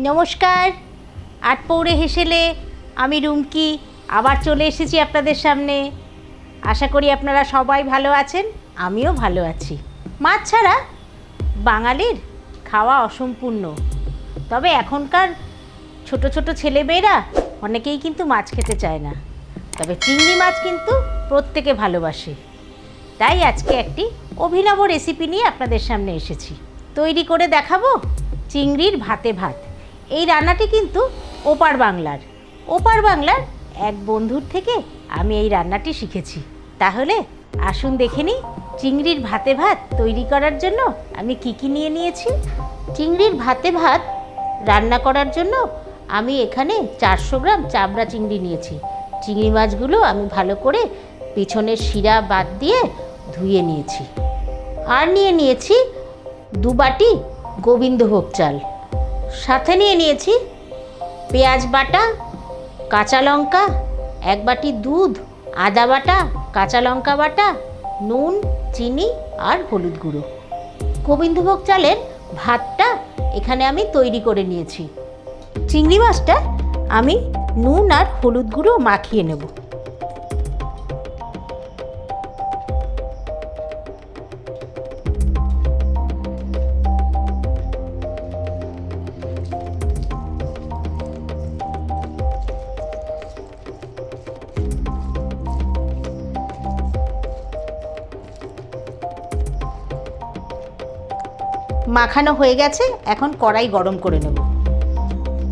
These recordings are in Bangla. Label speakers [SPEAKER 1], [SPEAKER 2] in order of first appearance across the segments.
[SPEAKER 1] নমস্কার, আটপৌরে হেসেলে আমি রুমকি আবার চলে এসেছি আপনাদের সামনে। আশা করি আপনারা সবাই ভালো আছেন, আমিও ভালো আছি। মাছ ছাড়া বাঙালির খাওয়া অসম্পূর্ণ। তবে এখনকার ছোট ছোট ছেলেমেয়েরা অনেকেই কিন্তু মাছ খেতে চায় না, তবে চিংড়ি মাছ কিন্তু প্রত্যেকে ভালোবাসে। তাই আজকে একটি অভিনব রেসিপি নিয়ে আপনাদের সামনে এসেছি। তৈরি করে দেখাবো চিংড়ির ভাতে ভাত। এই রান্নাটি কিন্তু ওপার বাংলার এক বন্ধুর থেকে আমি এই রান্নাটি শিখেছি। তাহলে আসুন দেখে নিই চিংড়ির ভাতে ভাত তৈরি করার জন্য আমি কি নিয়ে নিয়েছি। চিংড়ির ভাতে ভাত রান্না করার জন্য আমি এখানে 400 গ্রাম চাবড়া চিংড়ি নিয়েছি। চিংড়ি মাছগুলো আমি ভালো করে পিছনের শিরা বাদ দিয়ে ধুয়ে নিয়েছি। আর নিয়ে নিয়েছি 2 বাটি গোবিন্দভোগ চাল, সাথে নিয়ে নিয়েছি পেঁয়াজ বাটা, কাঁচা লঙ্কা, 1 বাটি দুধ, আদা বাটা, কাঁচা লঙ্কা বাটা, নুন, চিনি আর হলুদ গুঁড়ো। গোবিন্দভোগ চালের ভাতটা এখানে আমি তৈরি করে নিয়েছি। চিংড়ি মাছটা আমি নুন আর হলুদ গুঁড়ো মাখিয়ে নেব। মাখানো হয়ে গেছে, এখন কড়াই গরম করে নেব।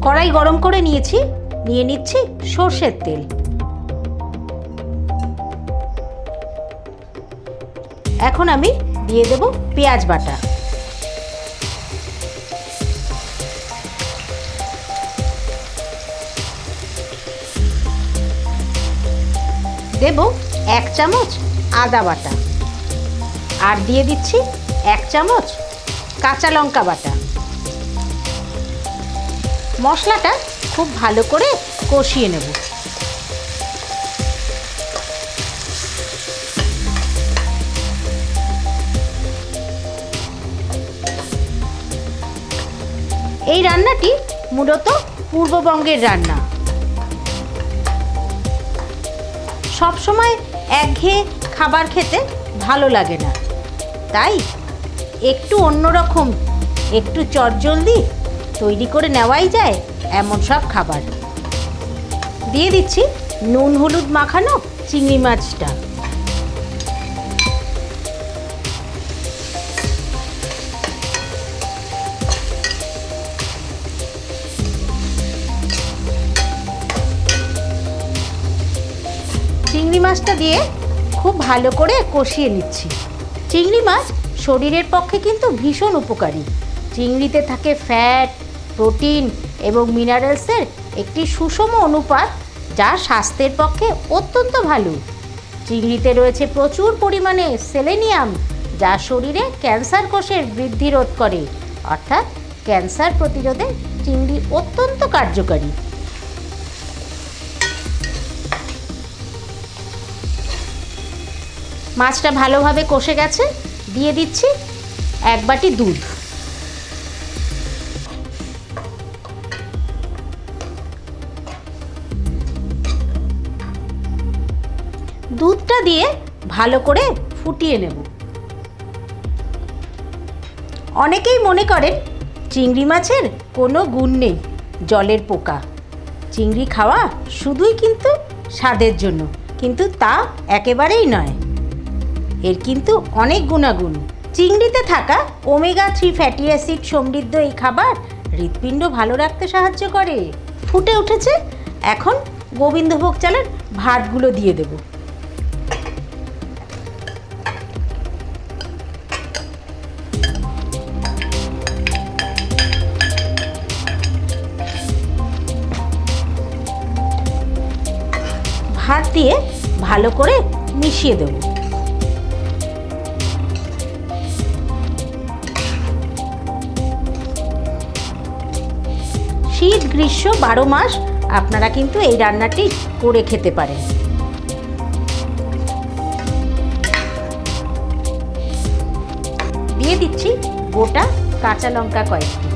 [SPEAKER 1] কড়াই গরম করে নিয়ে নিচ্ছি সর্ষের তেল। এখন আমি দিয়ে দেব পেঁয়াজ বাটা, দেব 1 চামচ আদা বাটা, আর দিয়ে দিচ্ছি 1 চামচ কাঁচা লঙ্কা বাটা। মশলাটা খুব ভালো করে কষিয়ে নেব। এই রান্নাটি মূলত পূর্ববঙ্গের রান্না। সবসময় একঘেয়ে খাবার খেতে ভালো লাগে না, তাই একটু অন্যরকম, একটু চটজলদি তৈরি করে নেওয়াই যায় এমন সব খাবার। দিয়ে দিচ্ছি নুন হলুদ মাখানো চিংড়ি মাছটা। চিংড়ি মাছটা দিয়ে খুব ভালো করে কষিয়ে নিচ্ছি। চিংড়ি মাছ শরীরের পক্ষে কিন্তু ভীষণ উপকারী। চিংড়িতে থাকে ফ্যাট, প্রোটিন এবং মিনারেলসের একটি সুষম অনুপাত, যা স্বাস্থ্যের পক্ষে অত্যন্ত ভালো। চিংড়িতে রয়েছে প্রচুর পরিমাণে সেলেনিয়াম, যা শরীরে ক্যান্সার কোষের বৃদ্ধি রোধ করে, অর্থাৎ ক্যান্সার প্রতিরোধে চিংড়ি অত্যন্ত কার্যকারী। মাছটা ভালোভাবে কষে গেছে, দিয়ে দিচ্ছি 1 বাটি দুধ। দুধটা দিয়ে ভালো করে ফুটিয়ে নেব। অনেকেই মনে করেন চিংড়ি মাছের কোনো গুণ নেই, জলের পোকা। চিংড়ি খাওয়া শুধুই কিন্তু স্বাদের জন্য, কিন্তু তা একেবারেই নয়। এর কিন্তু অনেক গুণাগুণ। চিংড়িতে থাকা ওমেগা 3 ফ্যাটি অ্যাসিড সমৃদ্ধ এই খাবার হৃৎপিণ্ড ভালো রাখতে সাহায্য করে। ফুটে উঠেছে, এখন গোবিন্দভোগ চালের ভাতগুলো দিয়ে দেব। ভাত দিয়ে ভালো করে মিশিয়ে দেব। শীত গ্রীষ্ম 12 মাস আপনারা কিন্তু এই রান্নাটি করে খেতে পারেন। দিয়ে দিচ্ছি গোটা কাঁচা লঙ্কা কয়েকটি।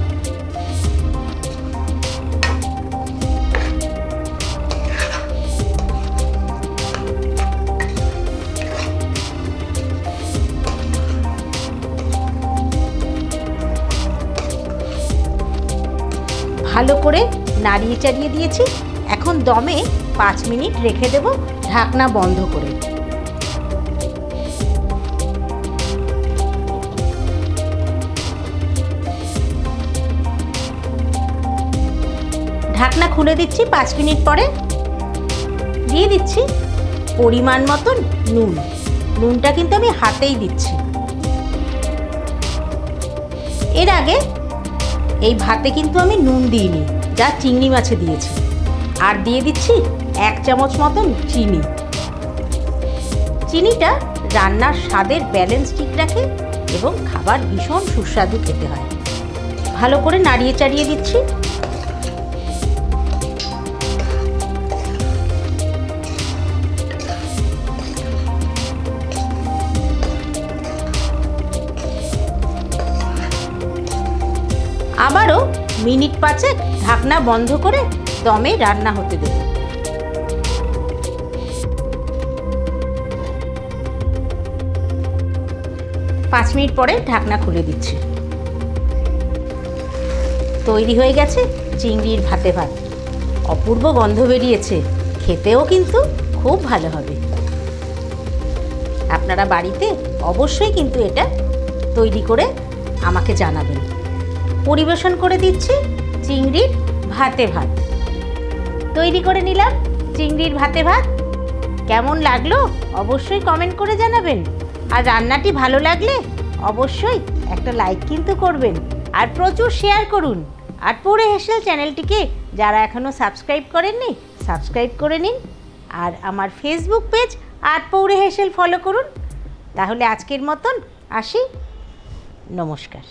[SPEAKER 1] ভালো করে নাড়িয়ে চাড়িয়ে দিয়েছি। এখন দমে 5 মিনিট রেখে দেব ঢাকনা বন্ধ করে। ঢাকনা খুলে দিচ্ছি 5 মিনিট পরে। দিয়ে দিচ্ছি পরিমাণ মতন নুন। নুনটা কিন্তু আমি হাতেই দিচ্ছি। এর আগে এই ভাতে কিন্তু আমি নুন দিইনি, যা চিংড়ি মাছে দিয়েছি। আর দিয়ে দিচ্ছি 1 চামচ মতন চিনি। চিনিটা রান্নার স্বাদের ব্যালেন্স ঠিক রাখে এবং খাবার ভীষণ সুস্বাদু খেতে হয়। ভালো করে নাড়িয়ে চাড়িয়ে দিচ্ছি। আবারও মিনিট 5 ঢাকনা বন্ধ করে দমে রান্না হতে দেব। 5 মিনিট পরে ঢাকনা খুলে দিচ্ছি। তৈরি হয়ে গেছে চিংড়ির ভাতে ভাত। অপূর্ব গন্ধ বেরিয়েছে, খেতেও কিন্তু খুব ভালো হবে। আপনারা বাড়িতে অবশ্যই কিন্তু এটা তৈরি করে আমাকে জানাবেন। পরিবেশন করে দিচ্ছি চিংড়ির ভাতে ভাত। তৈরি করে নিলাম চিংড়ির ভাতে ভাত। কেমন লাগলো অবশ্যই কমেন্ট করে জানাবেন। আর রান্নাটি ভালো লাগলে অবশ্যই একটা লাইক কিন্তু করবেন, আর প্রচুর শেয়ার করুন। আটপৌরে হেসেল চ্যানেলটিকে যারা এখনও সাবস্ক্রাইব করেননি, সাবস্ক্রাইব করে নিন। আর আমার ফেসবুক পেজ আটপৌরে হেসেল ফলো করুন। তাহলে আজকের মতন আসি, নমস্কার।